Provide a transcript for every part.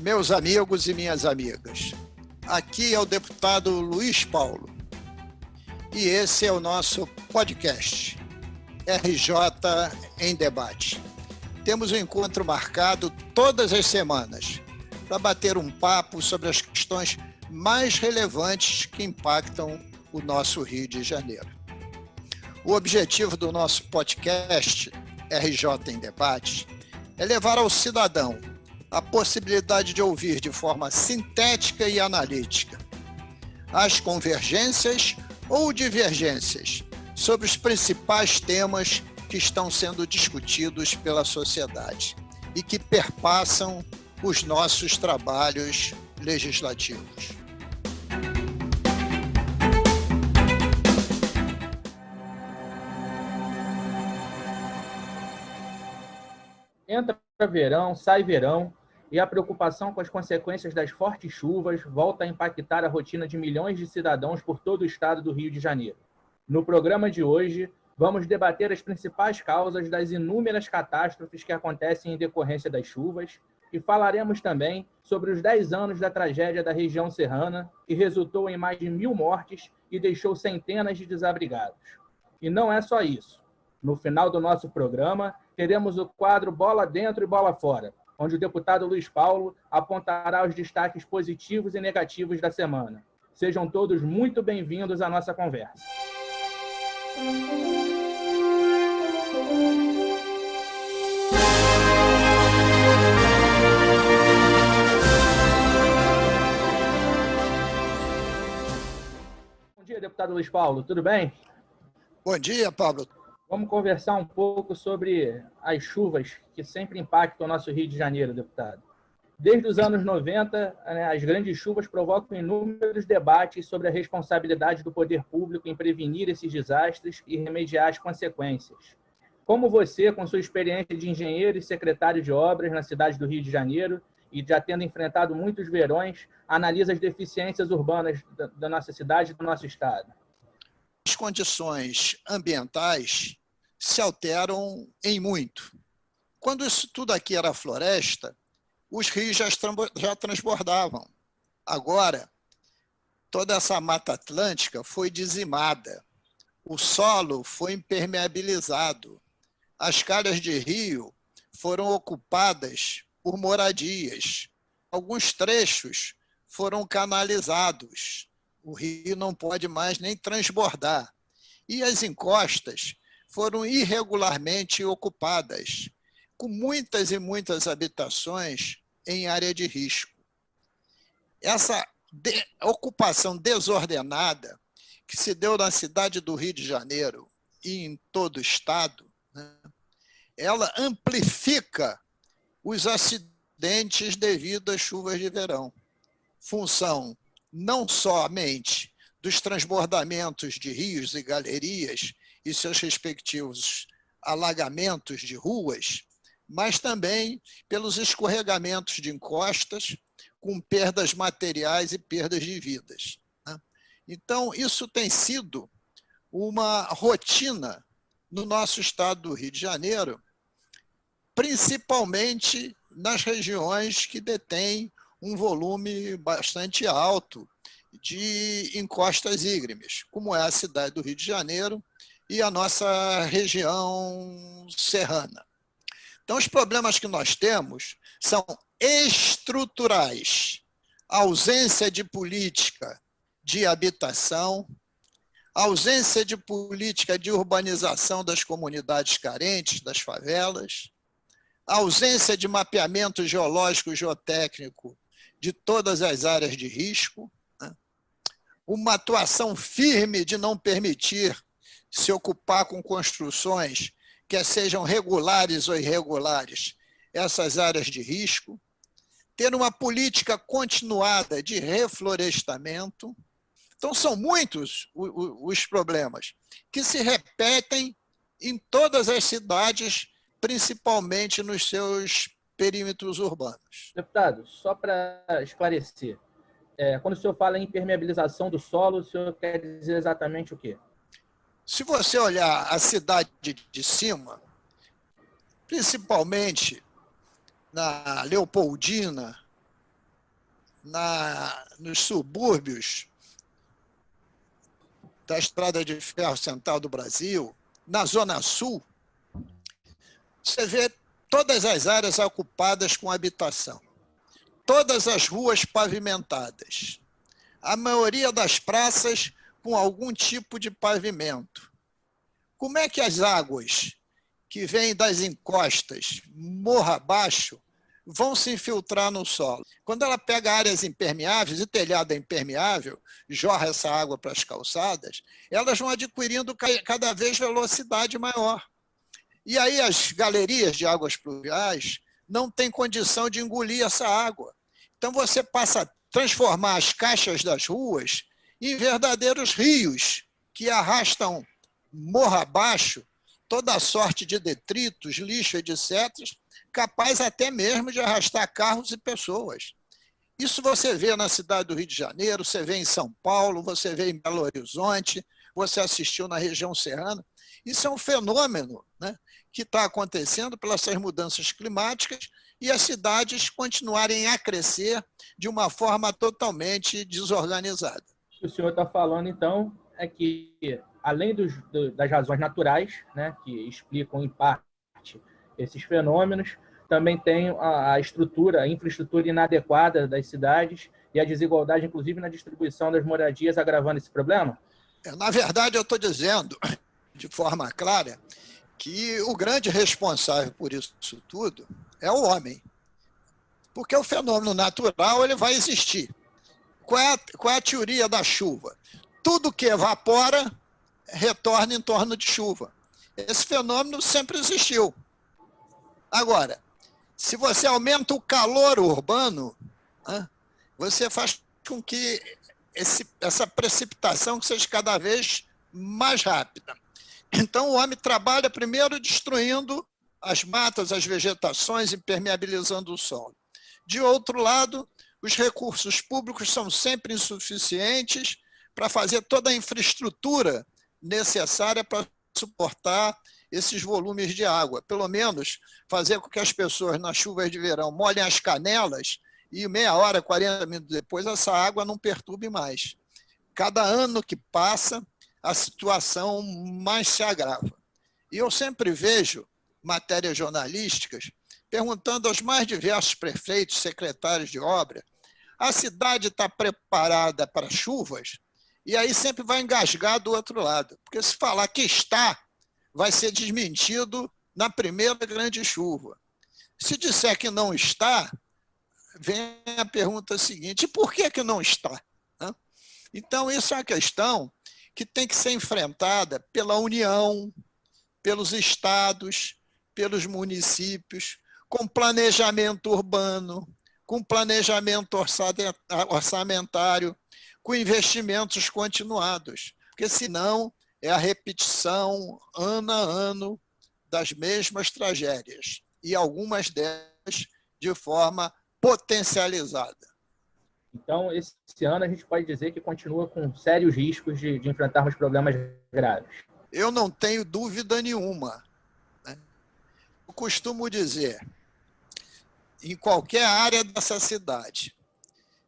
Meus amigos e minhas amigas, aqui é o deputado Luiz Paulo e esse é o nosso podcast, RJ em Debate. Temos um encontro marcado todas as semanas para bater um papo sobre as questões mais relevantes que impactam o nosso Rio de Janeiro. O objetivo do nosso podcast, RJ em Debate, é levar ao cidadão a possibilidade de ouvir de forma sintética e analítica as convergências ou divergências sobre os principais temas que estão sendo discutidos pela sociedade e que perpassam os nossos trabalhos legislativos. Entra verão, sai verão, e a preocupação com as consequências das fortes chuvas volta a impactar a rotina de milhões de cidadãos por todo o estado do Rio de Janeiro. No programa de hoje, vamos debater as principais causas das inúmeras catástrofes que acontecem em decorrência das chuvas e falaremos também sobre os 10 anos da tragédia da região serrana, que resultou em mais de 1.000 mortes e deixou centenas de desabrigados. E não é só isso. No final do nosso programa, teremos o quadro Bola Dentro e Bola Fora, onde o deputado Luiz Paulo apontará os destaques positivos e negativos da semana. Sejam todos muito bem-vindos à nossa conversa. Bom dia, deputado Luiz Paulo, tudo bem? Bom dia, Pablo. Vamos conversar um pouco sobre as chuvas que sempre impactam o nosso Rio de Janeiro, deputado. Desde os anos 90, as grandes chuvas provocam inúmeros debates sobre a responsabilidade do poder público em prevenir esses desastres e remediar as consequências. Como você, com sua experiência de engenheiro e secretário de obras na cidade do Rio de Janeiro, e já tendo enfrentado muitos verões, analisa as deficiências urbanas da nossa cidade e do nosso estado? As condições ambientais se alteram em muito. Quando isso tudo aqui era floresta, os rios já transbordavam. Agora, toda essa mata atlântica foi dizimada, o solo foi impermeabilizado, as calhas de rio foram ocupadas por moradias, alguns trechos foram canalizados, o rio não pode mais nem transbordar. E as encostas foram irregularmente ocupadas, com muitas e muitas habitações em área de risco. Essa ocupação desordenada que se deu na cidade do Rio de Janeiro e em todo o estado, ela amplifica os acidentes devido às chuvas de verão, função não somente dos transbordamentos de rios e galerias e seus respectivos alagamentos de ruas, mas também pelos escorregamentos de encostas, com perdas materiais e perdas de vidas. Então, isso tem sido uma rotina no nosso estado do Rio de Janeiro, principalmente nas regiões que detêm um volume bastante alto de encostas ígremes, como é a cidade do Rio de Janeiro e a nossa região serrana. Então, os problemas que nós temos são estruturais, ausência de política de habitação, ausência de política de urbanização das comunidades carentes, das favelas, ausência de mapeamento geológico e geotécnico de todas as áreas de risco, uma atuação firme de não permitir se ocupar com construções que sejam regulares ou irregulares essas áreas de risco, ter uma política continuada de reflorestamento. Então, são muitos os problemas que se repetem em todas as cidades, principalmente nos seus perímetros urbanos. Deputado, só para esclarecer, quando o senhor fala em impermeabilização do solo, o senhor quer dizer exatamente o quê? Se você olhar a cidade de cima, principalmente na Leopoldina, nos subúrbios da Estrada de Ferro Central do Brasil, na Zona Sul, você vê todas as áreas ocupadas com habitação, todas as ruas pavimentadas, a maioria das praças com algum tipo de pavimento. Como é que as águas que vêm das encostas, morro abaixo, vão se infiltrar no solo? Quando ela pega áreas impermeáveis, e telhado é impermeável, jorra essa água para as calçadas, elas vão adquirindo cada vez velocidade maior. E aí as galerias de águas pluviais não têm condição de engolir essa água. Então você passa a transformar as caixas das ruas em verdadeiros rios que arrastam morro abaixo toda a sorte de detritos, lixo, etc., capaz até mesmo de arrastar carros e pessoas. Isso você vê na cidade do Rio de Janeiro, você vê em São Paulo, você vê em Belo Horizonte, você assistiu na região serrana. Isso é um fenômeno, né, que está acontecendo pelas mudanças climáticas e as cidades continuarem a crescer de uma forma totalmente desorganizada. O que o senhor está falando, então, é que, além das razões naturais, né, que explicam, em parte, esses fenômenos, também tem a infraestrutura inadequada das cidades e a desigualdade, inclusive, na distribuição das moradias, agravando esse problema? Na verdade, eu estou dizendo, de forma clara, que o grande responsável por isso tudo é o homem. Porque o fenômeno natural ele vai existir. Qual é a teoria da chuva? Tudo que evapora retorna em torno de chuva. Esse fenômeno sempre existiu. Agora, se você aumenta o calor urbano, você faz com que essa precipitação seja cada vez mais rápida. Então, o homem trabalha primeiro destruindo as matas, as vegetações, impermeabilizando o solo. De outro lado, os recursos públicos são sempre insuficientes para fazer toda a infraestrutura necessária para suportar esses volumes de água. Pelo menos fazer com que as pessoas, nas chuvas de verão, molhem as canelas e meia hora, 40 minutos depois, essa água não perturbe mais. Cada ano que passa, a situação mais se agrava. E eu sempre vejo matérias jornalísticas perguntando aos mais diversos prefeitos, secretários de obra, a cidade está preparada para chuvas? E aí sempre vai engasgar do outro lado. Porque se falar que está, vai ser desmentido na primeira grande chuva. Se disser que não está, vem a pergunta seguinte: e por que não está? Então, isso é uma questão que tem que ser enfrentada pela União, pelos estados, pelos municípios, com planejamento urbano, com planejamento orçamentário, com investimentos continuados, porque senão é a repetição ano a ano das mesmas tragédias, e algumas delas de forma potencializada. Então, esse ano a gente pode dizer que continua com sérios riscos de enfrentarmos problemas graves. Eu não tenho dúvida nenhuma. Eu costumo dizer, em qualquer área dessa cidade,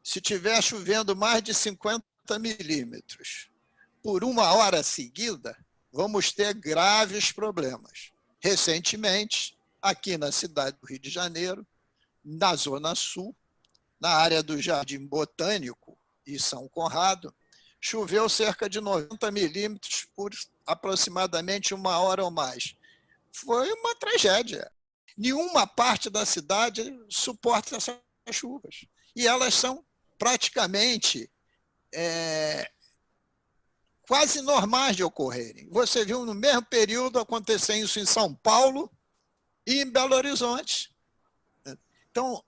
se estiver chovendo mais de 50 milímetros por uma hora seguida, vamos ter graves problemas. Recentemente, aqui na cidade do Rio de Janeiro, na Zona Sul, na área do Jardim Botânico e São Conrado, choveu cerca de 90 milímetros por aproximadamente uma hora ou mais. Foi uma tragédia. Nenhuma parte da cidade suporta essas chuvas. E elas são praticamente quase normais de ocorrerem. Você viu no mesmo período acontecer isso em São Paulo e em Belo Horizonte. Então,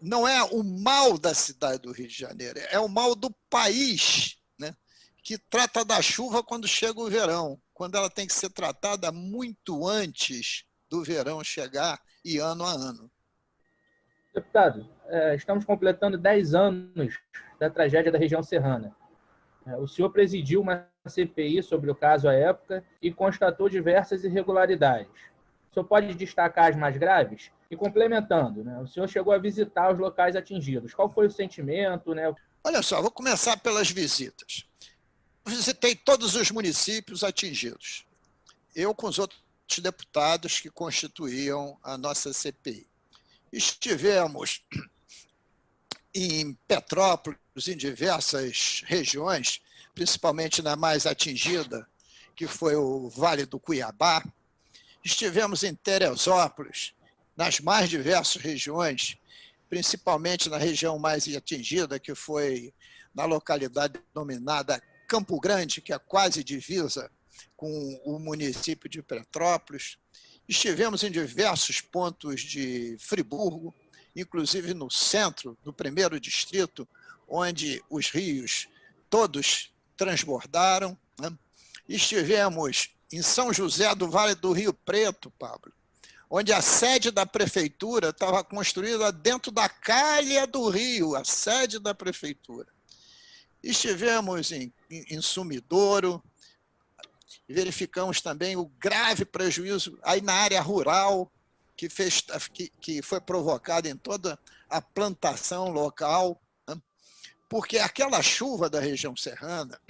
não é o mal da cidade do Rio de Janeiro, é o mal do país, né, que trata da chuva quando chega o verão, quando ela tem que ser tratada muito antes do verão chegar e ano a ano. Deputado, estamos completando 10 anos da tragédia da região serrana. O senhor presidiu uma CPI sobre o caso à época e constatou diversas irregularidades. O senhor pode destacar as mais graves? E complementando, né? O senhor chegou a visitar os locais atingidos. Qual foi o sentimento, né? Olha só, vou começar pelas visitas. Visitei todos os municípios atingidos. Eu com os outros deputados que constituíam a nossa CPI. Estivemos em Petrópolis, em diversas regiões, principalmente na mais atingida, que foi o Vale do Cuiabá. Estivemos em Teresópolis, nas mais diversas regiões, principalmente na região mais atingida, que foi na localidade denominada Campo Grande, que é quase divisa com o município de Petrópolis. Estivemos em diversos pontos de Friburgo, inclusive no centro, no primeiro distrito, onde os rios todos transbordaram, né? Estivemos em São José do Vale do Rio Preto, Pablo, onde a sede da prefeitura estava construída dentro da calha do rio, a sede da prefeitura. Estivemos em Sumidouro, verificamos também o grave prejuízo aí na área rural, que foi provocado em toda a plantação local, né? Porque aquela chuva da região serrana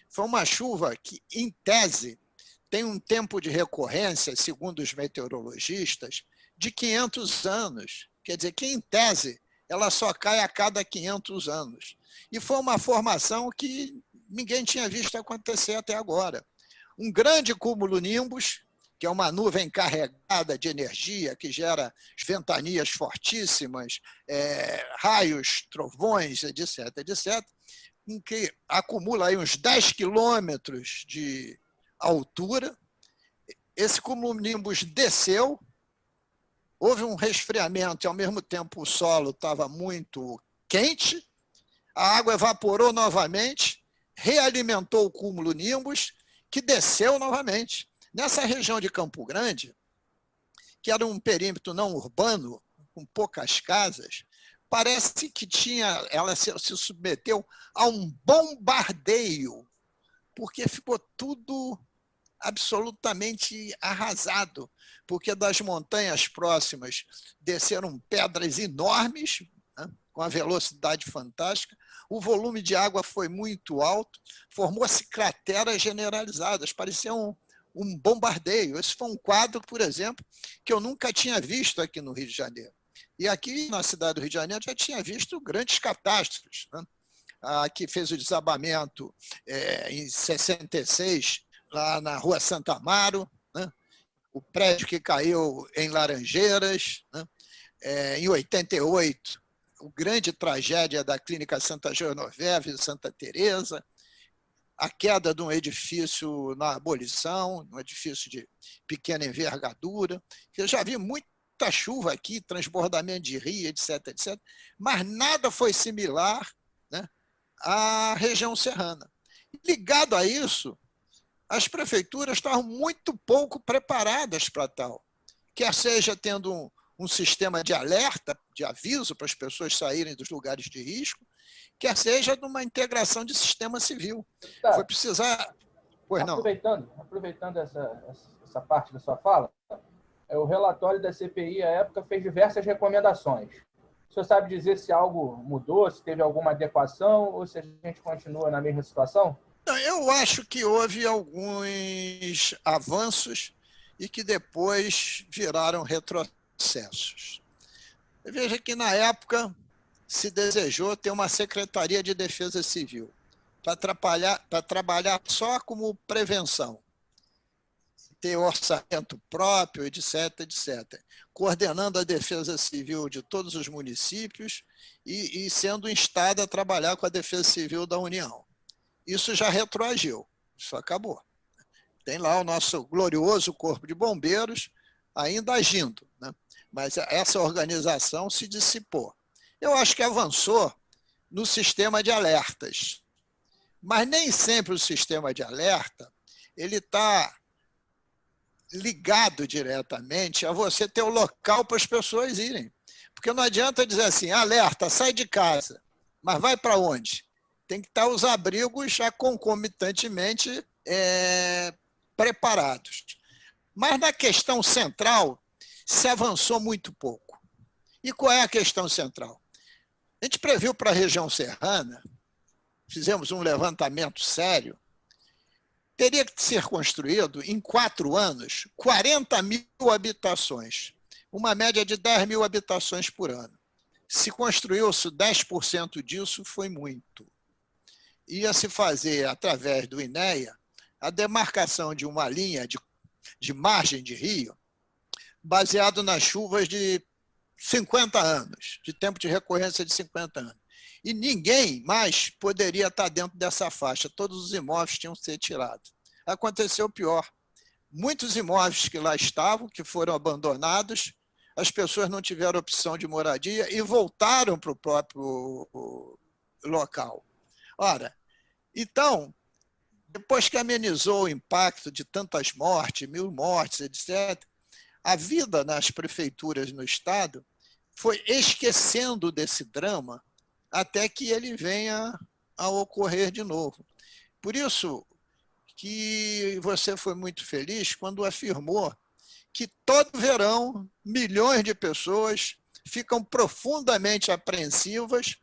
foi uma chuva que, em tese, tem um tempo de recorrência, segundo os meteorologistas, de 500 anos. Quer dizer que, em tese, ela só cai a cada 500 anos. E foi uma formação que ninguém tinha visto acontecer até agora. Um grande cumulonimbus, que é uma nuvem carregada de energia, que gera ventanias fortíssimas, raios, trovões, etc., etc., em que acumula aí uns 10 quilômetros de altura. Esse cumulonimbus desceu, houve um resfriamento e, ao mesmo tempo, o solo estava muito quente, a água evaporou novamente, realimentou o cumulonimbus, que desceu novamente. Nessa região de Campo Grande, que era um perímetro não urbano, com poucas casas, parece que ela se submeteu a um bombardeio, porque ficou tudo absolutamente arrasado, porque das montanhas próximas desceram pedras enormes, né, com uma velocidade fantástica, o volume de água foi muito alto, formou-se crateras generalizadas, parecia um bombardeio. Esse foi um quadro, por exemplo, que eu nunca tinha visto aqui no Rio de Janeiro. E aqui na cidade do Rio de Janeiro já tinha visto grandes catástrofes, né? A que fez o desabamento em 66, lá na Rua Santa Amaro, né? O prédio que caiu em Laranjeiras, né? Em 88, a grande tragédia da Clínica Santa Genoveva e Santa Teresa, a queda de um edifício na abolição, um edifício de pequena envergadura. Eu já vi muita chuva aqui, transbordamento de rio, etc., etc., mas nada foi similar, né, à região serrana. Ligado a isso, as prefeituras estavam muito pouco preparadas para tal, quer seja tendo um sistema de alerta, de aviso para as pessoas saírem dos lugares de risco, quer seja numa integração de sistema civil. Tá. Foi precisar... Pois não. Aproveitando essa parte da sua fala, o relatório da CPI, à época, fez diversas recomendações. O senhor sabe dizer se algo mudou, se teve alguma adequação, ou se a gente continua na mesma situação? Eu acho que houve alguns avanços e que depois viraram retrocessos. Veja que, na época, se desejou ter uma Secretaria de Defesa Civil para trabalhar só como prevenção, ter orçamento próprio, etc., etc., coordenando a defesa civil de todos os municípios e sendo instado a trabalhar com a defesa civil da União. Isso já retroagiu, isso acabou. Tem lá o nosso glorioso Corpo de Bombeiros ainda agindo, né? Mas essa organização se dissipou. Eu acho que avançou no sistema de alertas, mas nem sempre o sistema de alerta ele está ligado diretamente a você ter o local para as pessoas irem. Porque não adianta dizer assim, alerta, sai de casa, mas vai para onde? Tem que estar os abrigos já concomitantemente preparados. Mas na questão central, se avançou muito pouco. E qual é a questão central? A gente previu para a região serrana, fizemos um levantamento sério, teria que ser construído, em 4 anos, 40 mil habitações, uma média de 10 mil habitações por ano. Se construiu-se 10% disso, foi muito. Ia se fazer, através do INEA, a demarcação de uma linha de margem de rio, baseado nas chuvas de 50 anos, de tempo de recorrência de 50 anos. E ninguém mais poderia estar dentro dessa faixa, todos os imóveis tinham que ser tirados. Aconteceu o pior. Muitos imóveis que lá estavam, que foram abandonados, as pessoas não tiveram opção de moradia e voltaram para o próprio local. Ora, então, depois que amenizou o impacto de tantas mortes, 1000 mortes, etc., a vida nas prefeituras no estado foi esquecendo desse drama até que ele venha a ocorrer de novo. Por isso que você foi muito feliz quando afirmou que todo verão milhões de pessoas ficam profundamente apreensivas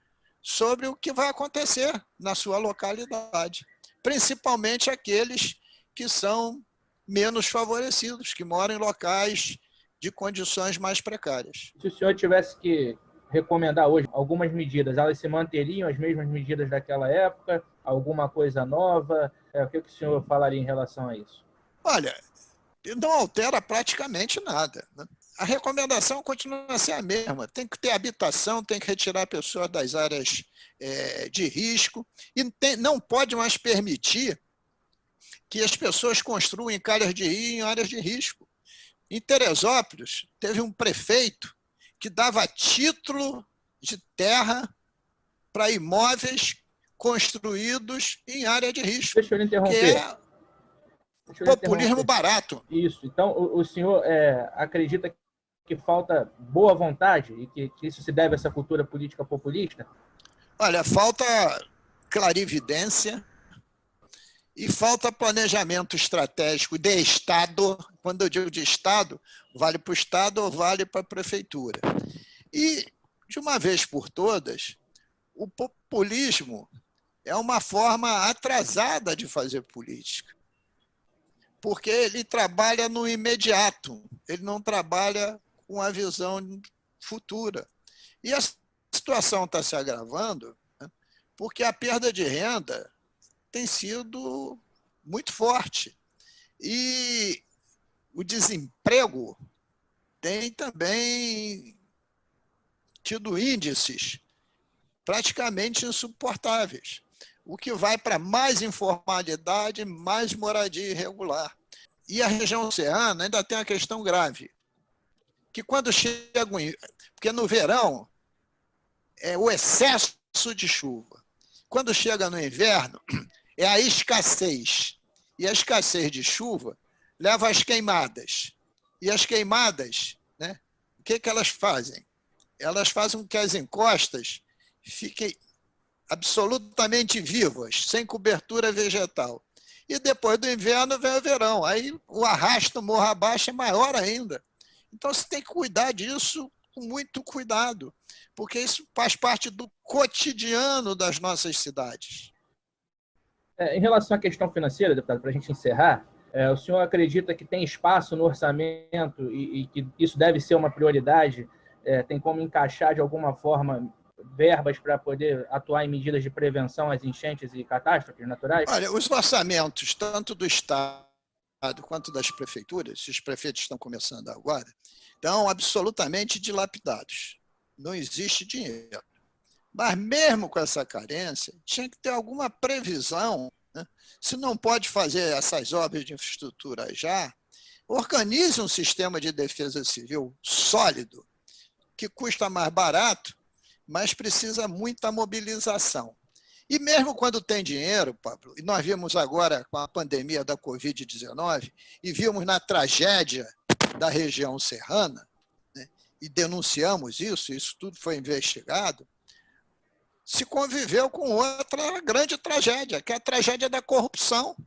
sobre o que vai acontecer na sua localidade, principalmente aqueles que são menos favorecidos, que moram em locais de condições mais precárias. Se o senhor tivesse que recomendar hoje algumas medidas, elas se manteriam as mesmas medidas daquela época? Alguma coisa nova? O que o senhor falaria em relação a isso? Olha, não altera praticamente nada, né? A recomendação continua a ser a mesma. Tem que ter habitação, tem que retirar pessoas das áreas de risco e não pode mais permitir que as pessoas construam em calhas de rio em áreas de risco. Em Teresópolis, teve um prefeito que dava título de terra para imóveis construídos em área de risco. Deixa eu lhe interromper. Que é populismo barato. Isso. Então, o senhor acredita que falta boa vontade e que isso se deve a essa cultura política populista? Olha, falta clarividência e falta planejamento estratégico de Estado. Quando eu digo de Estado, vale para o Estado ou vale para a prefeitura. E, de uma vez por todas, o populismo é uma forma atrasada de fazer política, porque ele trabalha no imediato, ele não trabalha com a visão futura. E a situação está se agravando, né, porque a perda de renda tem sido muito forte. E o desemprego tem também tido índices praticamente insuportáveis, o que vai para mais informalidade, mais moradia irregular. E a região serrana ainda tem uma questão grave, que quando chega... Porque no verão é o excesso de chuva. Quando chega no inverno, é a escassez. E a escassez de chuva leva às queimadas. E as queimadas, né, o que elas fazem? Elas fazem com que as encostas fiquem absolutamente vivas, sem cobertura vegetal. E depois do inverno vem o verão. Aí o arrasto morro abaixo é maior ainda. Então você tem que cuidar disso com muito cuidado, porque isso faz parte do cotidiano das nossas cidades. Em relação à questão financeira, deputado, para a gente encerrar, o senhor acredita que tem espaço no orçamento e que isso deve ser uma prioridade? Tem como encaixar de alguma forma verbas para poder atuar em medidas de prevenção às enchentes e catástrofes naturais? Olha, os orçamentos, tanto do Estado quanto das prefeituras, os prefeitos estão começando agora, estão absolutamente dilapidados. Não existe dinheiro. Mas mesmo com essa carência, tinha que ter alguma previsão, né? Se não pode fazer essas obras de infraestrutura já, organize um sistema de defesa civil sólido, que custa mais barato, mas precisa muita mobilização. E mesmo quando tem dinheiro, Pablo, e nós vimos agora com a pandemia da Covid-19, e vimos na tragédia da região serrana, né, e denunciamos isso tudo foi investigado, se conviveu com outra grande tragédia, que é a tragédia da corrupção.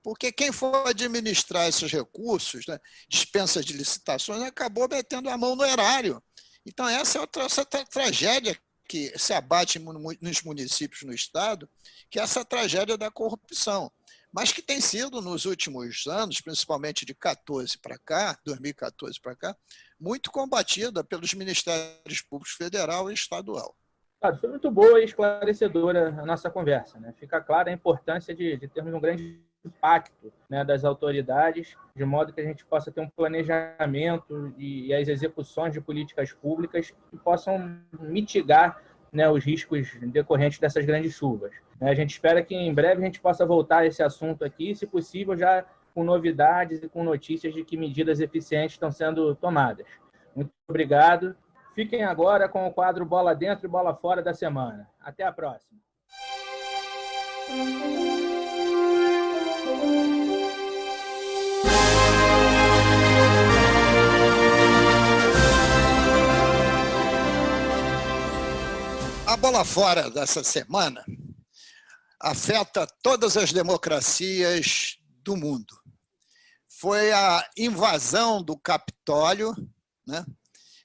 porque quem for administrar esses recursos, né, dispensas de licitações, acabou metendo a mão no erário. Então, essa é outra tragédia que se abate nos municípios no Estado, que é essa tragédia da corrupção, mas que tem sido, nos últimos anos, principalmente de 2014 para cá, muito combatida pelos Ministérios Públicos Federal e Estadual. Foi muito boa e esclarecedora a nossa conversa, né? Fica clara a importância de termos um grande impacto, né, das autoridades, de modo que a gente possa ter um planejamento e as execuções de políticas públicas que possam mitigar, né, os riscos decorrentes dessas grandes chuvas. A gente espera que em breve a gente possa voltar a esse assunto aqui, se possível já com novidades e com notícias de que medidas eficientes estão sendo tomadas. Muito obrigado. Fiquem agora com o quadro Bola Dentro e Bola Fora da semana. Até a próxima. A bola fora dessa semana afeta todas as democracias do mundo. Foi a invasão do Capitólio, né,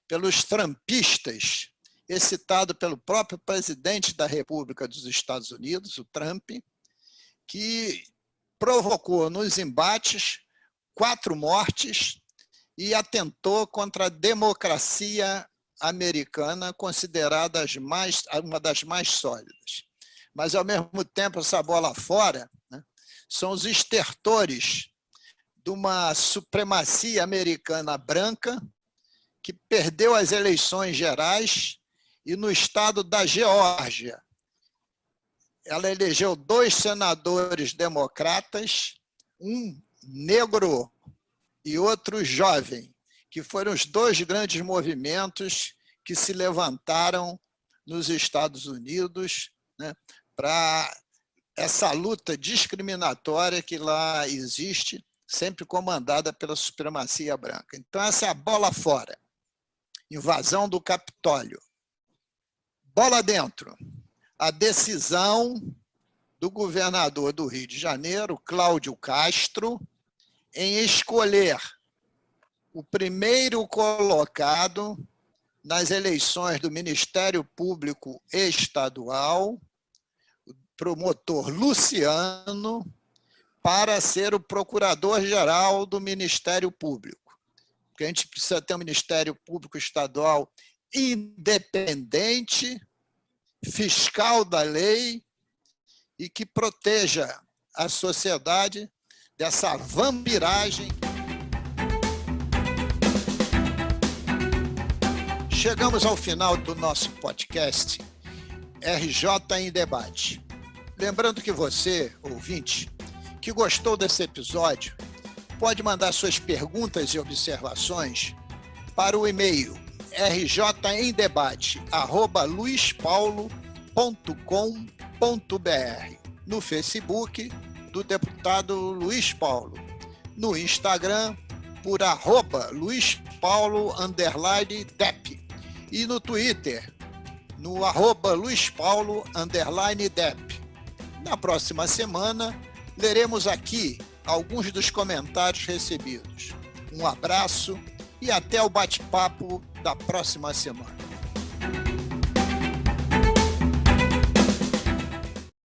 pelos trumpistas, excitado pelo próprio presidente da República dos Estados Unidos, o Trump, que provocou nos embates 4 mortes e atentou contra a democracia americana, considerada uma das mais sólidas. Mas, ao mesmo tempo, essa bola fora, né, são os estertores de uma supremacia americana branca que perdeu as eleições gerais e no estado da Geórgia. Ela elegeu 2 senadores democratas, um negro e outro jovem, que foram os 2 grandes movimentos que se levantaram nos Estados Unidos, né, para essa luta discriminatória que lá existe, sempre comandada pela supremacia branca. Então, essa é a bola fora. Invasão do Capitólio. Bola dentro. A decisão do governador do Rio de Janeiro, Cláudio Castro, em escolher o primeiro colocado nas eleições do Ministério Público Estadual, o promotor Luciano, para ser o procurador-geral do Ministério Público. Porque a gente precisa ter um Ministério Público Estadual independente, fiscal da lei e que proteja a sociedade dessa vampiragem. Chegamos ao final do nosso podcast RJ em Debate. Lembrando que você, ouvinte, que gostou desse episódio, pode mandar suas perguntas e observações para o e-mail rjindebate@luispaulo.com.br, no Facebook do deputado Luiz Paulo, no Instagram por @luispaulo_dep e no Twitter no @luispaulo_dep. Na próxima semana, leremos aqui alguns dos comentários recebidos. Um abraço e até o bate-papo da próxima semana.